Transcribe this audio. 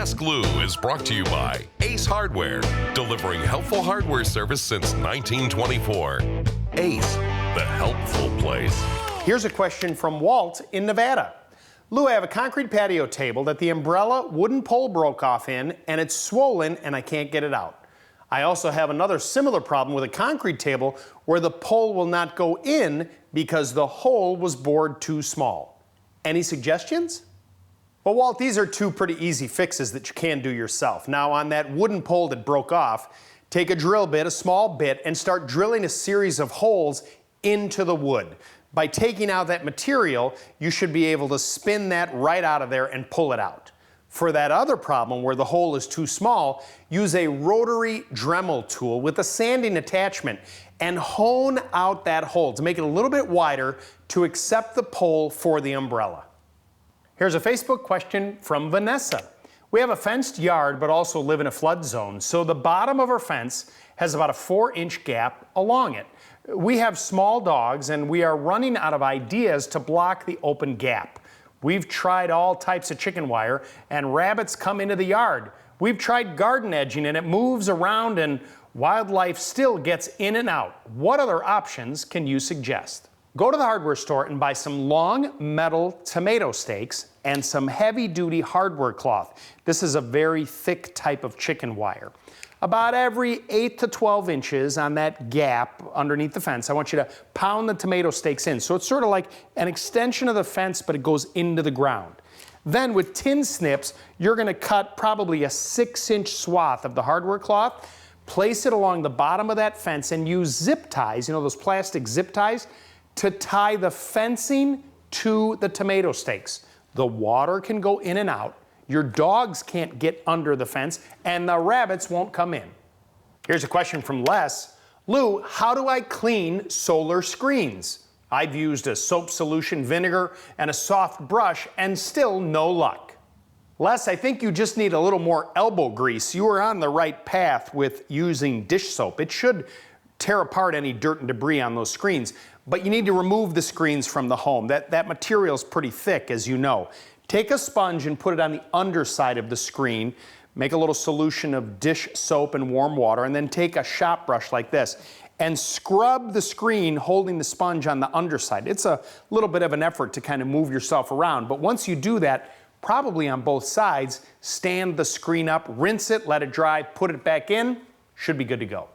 Ask Lou is brought to you by Ace Hardware, delivering helpful hardware service since 1924. Ace, the helpful place. Here's a question from Walt in Nevada. Lou, I have a concrete patio table that the umbrella wooden pole broke off in, and it's swollen and I can't get it out. I also have another similar problem with a concrete table where the pole will not go in because the hole was bored too small. Any suggestions? Well, Walt, these are two pretty easy fixes that you can do yourself. Now, on that wooden pole that broke off, take a drill bit, a small bit, and start drilling a series of holes into the wood. By taking out that material, you should be able to spin that right out of there and pull it out. For that other problem where the hole is too small, use a rotary Dremel tool with a sanding attachment and hone out that hole to make it a little bit wider to accept the pole for the umbrella. Here's a Facebook question from Vanessa. We have a fenced yard but also live in a flood zone, so the bottom of our fence has about a 4-inch gap along it. We have small dogs and we are running out of ideas to block the open gap. We've tried all types of chicken wire and rabbits come into the yard. We've tried garden edging and it moves around and wildlife still gets in and out. What other options can you suggest? Go to the hardware store and buy some long metal tomato stakes and some heavy-duty hardware cloth. This is a very thick type of chicken wire. About every 8 to 12 inches on that gap underneath the fence, I want you to pound the tomato stakes in. So it's sort of like an extension of the fence, but it goes into the ground. Then with tin snips, you're going to cut probably a 6-inch swath of the hardware cloth, place it along the bottom of that fence, and use zip ties, you know, those plastic zip ties, to tie the fencing to the tomato stakes. The water can go in and out. Your dogs can't get under the fence, and the rabbits won't come in. Here's a question from Les. Lou, how do I clean solar screens? I've used a soap solution, vinegar, and a soft brush, and still no luck. Les, I think you just need a little more elbow grease. You are on the right path with using dish soap. It should tear apart any dirt and debris on those screens, but you need to remove the screens from the home. That material is pretty thick, as you know. Take a sponge and put it on the underside of the screen. Make a little solution of dish soap and warm water, and then take a shop brush like this and scrub the screen holding the sponge on the underside. It's a little bit of an effort to kind of move yourself around, but once you do that, probably on both sides, stand the screen up, rinse it, let it dry, put it back in, should be good to go.